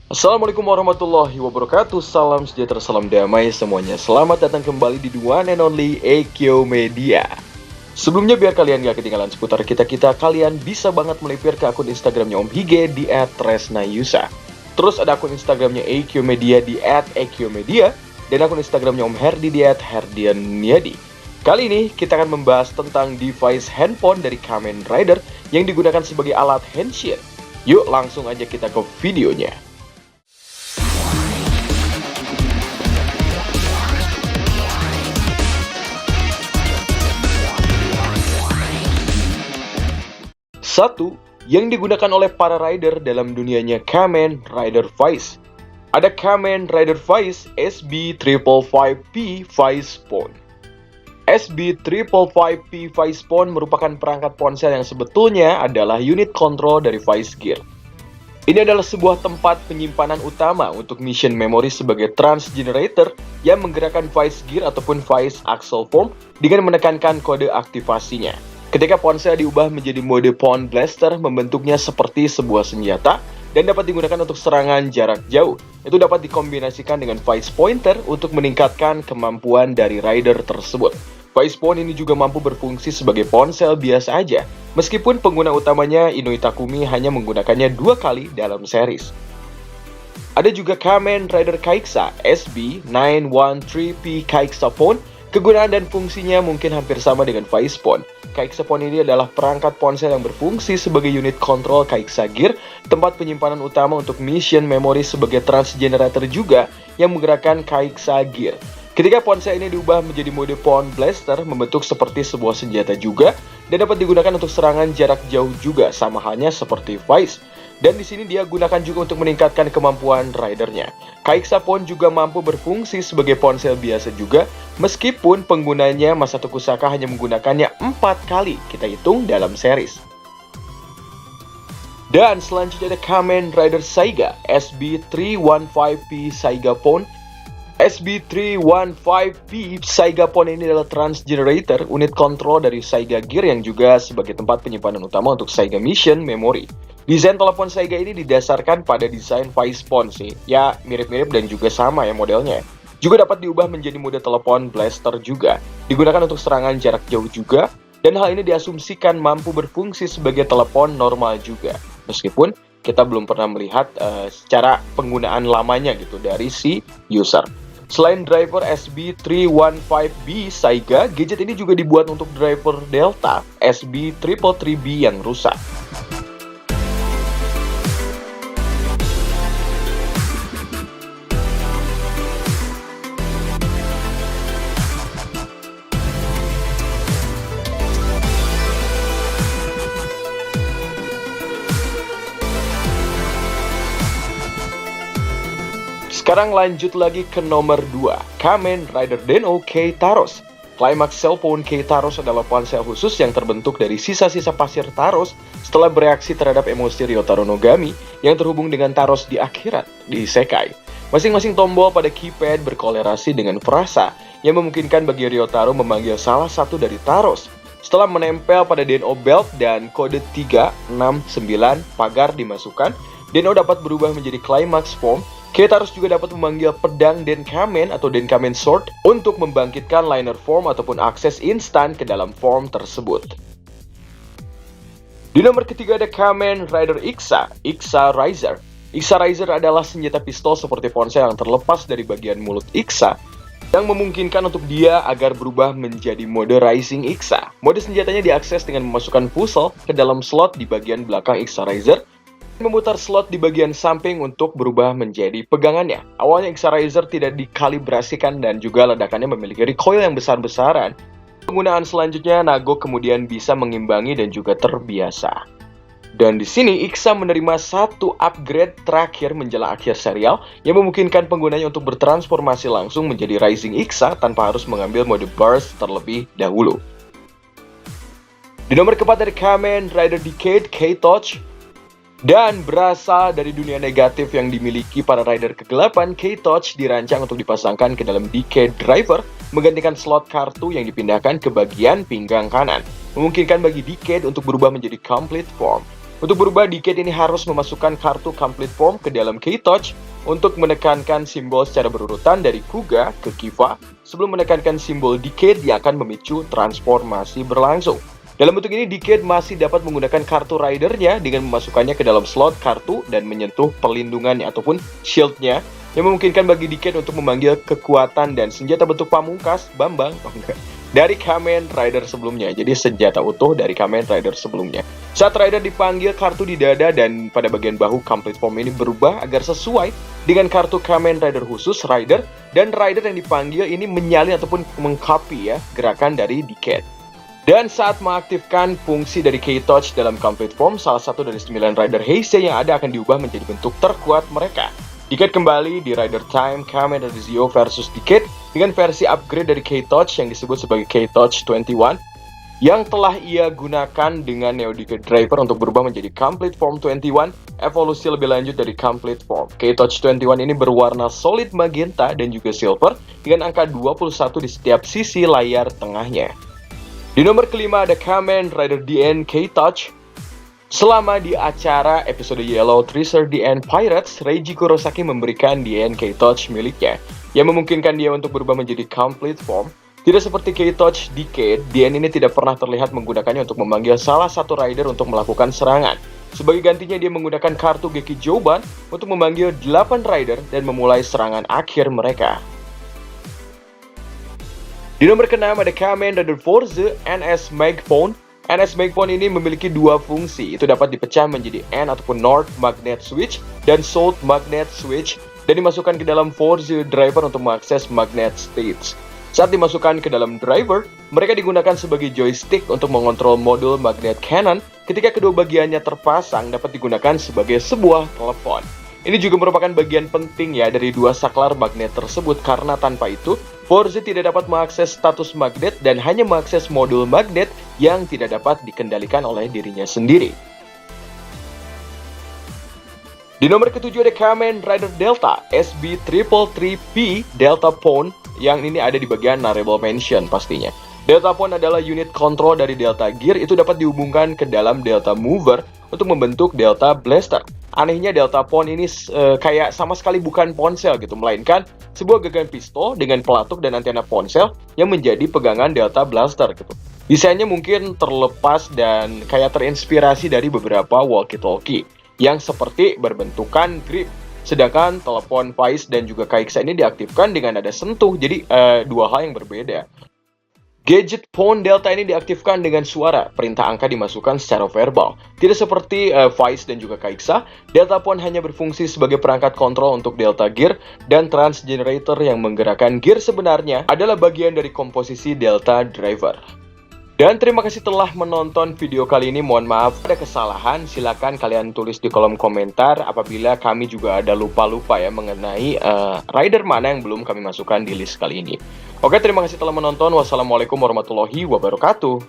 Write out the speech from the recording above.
Assalamualaikum warahmatullahi wabarakatuh. Salam sejahtera, salam damai semuanya. Selamat datang kembali di the one and only Ekyo Media. Sebelumnya biar kalian gak ketinggalan seputar kita-kita, kalian bisa banget melipir ke akun Instagramnya Om Hige di @tresnayusa. Terus ada akun Instagramnya Ekyo Media di @ekyomedia dan akun Instagramnya Om Herdi di @herdianyadi. Kali ini kita akan membahas tentang device handphone dari Kamen Rider yang digunakan sebagai alat henshin. Yuk langsung aja kita ke videonya. Satu, yang digunakan oleh para rider dalam dunianya Kamen Rider Vice. Ada Kamen Rider Vice SB555P Vice Phone. SB555P Vice Phone merupakan perangkat ponsel yang sebetulnya adalah unit control dari Vice Gear. Ini adalah sebuah tempat penyimpanan utama untuk mission memory sebagai transgenerator yang menggerakkan Vice Gear ataupun Vice Axle Form dengan menekankan kode aktivasinya. Ketika ponsel diubah menjadi mode Pawn Blaster, membentuknya seperti sebuah senjata dan dapat digunakan untuk serangan jarak jauh. Itu dapat dikombinasikan dengan Vice Pointer untuk meningkatkan kemampuan dari rider tersebut. Vice Phone ini juga mampu berfungsi sebagai ponsel biasa aja, meskipun pengguna utamanya Inoue Takumi hanya menggunakannya 2 kali dalam series. Ada juga Kamen Rider Kaixa SB913P Kaixa Phone. Kegunaan dan fungsinya mungkin hampir sama dengan Vice Phone. Kaixa Phone ini adalah perangkat ponsel yang berfungsi sebagai unit kontrol Kaixa Gear, tempat penyimpanan utama untuk mission memory sebagai transgenerator juga yang menggerakkan Kaixa Gear. Ketika ponsel ini diubah menjadi mode Pawn Blaster, membentuk seperti sebuah senjata juga dan dapat digunakan untuk serangan jarak jauh juga, sama halnya seperti Vice. Dan di sini dia gunakan juga untuk meningkatkan kemampuan ridernya. Kaixa Phone juga mampu berfungsi sebagai ponsel biasa juga, meskipun penggunanya Masato Kusaka hanya menggunakannya 4 kali kita hitung dalam series. Dan selanjutnya ada Kamen Rider Saiga SB315P Saiga Phone. SB315P Saiga Phone ini adalah transgenerator, unit kontrol dari Saiga Gear yang juga sebagai tempat penyimpanan utama untuk Saiga Mission Memory. Desain telepon Saiga ini didasarkan pada desain Vice Phone sih. Ya, mirip-mirip dan juga sama ya modelnya. Juga dapat diubah menjadi mode telepon blaster juga. Digunakan untuk serangan jarak jauh juga. Dan hal ini diasumsikan mampu berfungsi sebagai telepon normal juga. Meskipun kita belum pernah melihat secara penggunaan lamanya gitu dari si user. Selain driver SB315B Saiga, gadget ini juga dibuat untuk driver Delta SB333B yang rusak. Sekarang lanjut lagi ke nomor 2, Kamen Rider Den-O Kei-Taros. Climax Cellphone Kei-Taros adalah ponsel khusus yang terbentuk dari sisa-sisa pasir Taros setelah bereaksi terhadap emosi Ryotaro Nogami yang terhubung dengan Taros di akhirat di Isekai. Masing-masing tombol pada keypad berkolerasi dengan frasa yang memungkinkan bagi Ryotaro memanggil salah satu dari Taros. Setelah menempel pada Den-O Belt dan kode 369 pagar dimasukkan, Den-O dapat berubah menjadi Climax Form. Kei-Taros juga dapat memanggil pedang Denkamen atau Denkamen Sword untuk membangkitkan liner form ataupun akses instan ke dalam form tersebut. Di nomor ketiga ada Kamen Rider Ixa, Ixa Riser. Ixa Riser adalah senjata pistol seperti ponsel yang terlepas dari bagian mulut Ixa yang memungkinkan untuk dia agar berubah menjadi mode Rising Ixa. Mode senjatanya diakses dengan memasukkan puzzle ke dalam slot di bagian belakang Ixa Riser, memutar slot di bagian samping untuk berubah menjadi pegangannya. Awalnya Ixa Riser tidak dikalibrasikan dan juga ledakannya memiliki recoil yang besar-besaran. Penggunaan selanjutnya Nago kemudian bisa mengimbangi dan juga terbiasa. Dan di sini Ixa menerima satu upgrade terakhir menjelang akhir serial yang memungkinkan penggunanya untuk bertransformasi langsung menjadi Rising Ixa tanpa harus mengambil mode burst terlebih dahulu. Di nomor keempat dari Kamen Rider Decade K-Touch. Dan berasal dari dunia negatif yang dimiliki para rider kegelapan, K-Touch dirancang untuk dipasangkan ke dalam Decade Driver, menggantikan slot kartu yang dipindahkan ke bagian pinggang kanan, memungkinkan bagi Decade untuk berubah menjadi Complete Form. Untuk berubah, Decade ini harus memasukkan kartu Complete Form ke dalam K-Touch untuk menekankan simbol secara berurutan dari Kuga ke Kiva sebelum menekankan simbol Decade yang akan memicu transformasi berlangsung. Dalam bentuk ini, Decade masih dapat menggunakan kartu Rider-nya dengan memasukkannya ke dalam slot kartu dan menyentuh perlindungannya ataupun shield-nya yang memungkinkan bagi Decade untuk memanggil kekuatan dan senjata bentuk pamungkas, Bambang, dari Kamen Rider sebelumnya. Jadi senjata utuh dari Kamen Rider sebelumnya. Saat Rider dipanggil, kartu di dada dan pada bagian bahu Complete Form ini berubah agar sesuai dengan kartu Kamen Rider khusus Rider, dan Rider yang dipanggil ini menyalin ataupun mengcopy ya gerakan dari Decade. Dan saat mengaktifkan fungsi dari K-Touch dalam Complete Form, salah satu dari 9 Rider Heisei yang ada akan diubah menjadi bentuk terkuat mereka. Decade kembali di Rider Time Kamen Rider Zio versus Decade dengan versi upgrade dari K-Touch yang disebut sebagai K-Touch 21 yang telah ia gunakan dengan Neo Decade Driver untuk berubah menjadi Complete Form 21, evolusi lebih lanjut dari Complete Form. K-Touch 21 ini berwarna solid magenta dan juga silver dengan angka 21 di setiap sisi layar tengahnya. Di nomor kelima ada Kamen Rider DN K-Touch. Selama di acara episode Yellow Treasure DN Pirates, Reiji Kurosaki memberikan DN K-Touch miliknya yang memungkinkan dia untuk berubah menjadi Complete Form. Tidak seperti K-Touch Decade, DN ini tidak pernah terlihat menggunakannya untuk memanggil salah satu rider untuk melakukan serangan. Sebagai gantinya dia menggunakan kartu Geki Jouban untuk memanggil 8 rider dan memulai serangan akhir mereka. Di nomor ke-6 ada Kamen Rider Force NS Megaphone. NS Megaphone ini memiliki dua fungsi. Itu dapat dipecah menjadi N ataupun North Magnet Switch dan South Magnet Switch dan dimasukkan ke dalam Force Driver untuk mengakses Magnet States. Saat dimasukkan ke dalam driver, mereka digunakan sebagai joystick untuk mengontrol modul Magnet Cannon. Ketika kedua bagiannya terpasang, dapat digunakan sebagai sebuah telepon. Ini juga merupakan bagian penting ya dari dua saklar magnet tersebut karena tanpa itu, Forze tidak dapat mengakses status magnet dan hanya mengakses modul magnet yang tidak dapat dikendalikan oleh dirinya sendiri. Di nomor ke-7 ada Kamen Rider Delta SB333P Delta Pawn yang ini ada di bagian Narable Mansion pastinya. Delta Pawn adalah unit kontrol dari Delta Gear, itu dapat dihubungkan ke dalam Delta Mover untuk membentuk Delta Blaster. Anehnya Delta Pawn ini kayak sama sekali bukan ponsel gitu, melainkan sebuah gagang pistol dengan pelatuk dan antena ponsel yang menjadi pegangan Delta Blaster gitu. Desainnya mungkin terlepas dan kayak terinspirasi dari beberapa walkie-talkie yang seperti berbentukan grip. Sedangkan telepon Vice dan juga Kaiksa ini diaktifkan dengan nada sentuh, jadi dua hal yang berbeda. Gadget Pawn Delta ini diaktifkan dengan suara, perintah angka dimasukkan secara verbal. Tidak seperti Vice dan juga Kaiksa, Delta Pawn hanya berfungsi sebagai perangkat kontrol untuk Delta Gear, dan Transgenerator yang menggerakkan gear sebenarnya adalah bagian dari komposisi Delta Driver. Dan terima kasih telah menonton video kali ini. Mohon maaf ada kesalahan, silakan kalian tulis di kolom komentar apabila kami juga ada lupa-lupa ya mengenai rider mana yang belum kami masukkan di list kali ini. Oke, terima kasih telah menonton. Wassalamualaikum warahmatullahi wabarakatuh.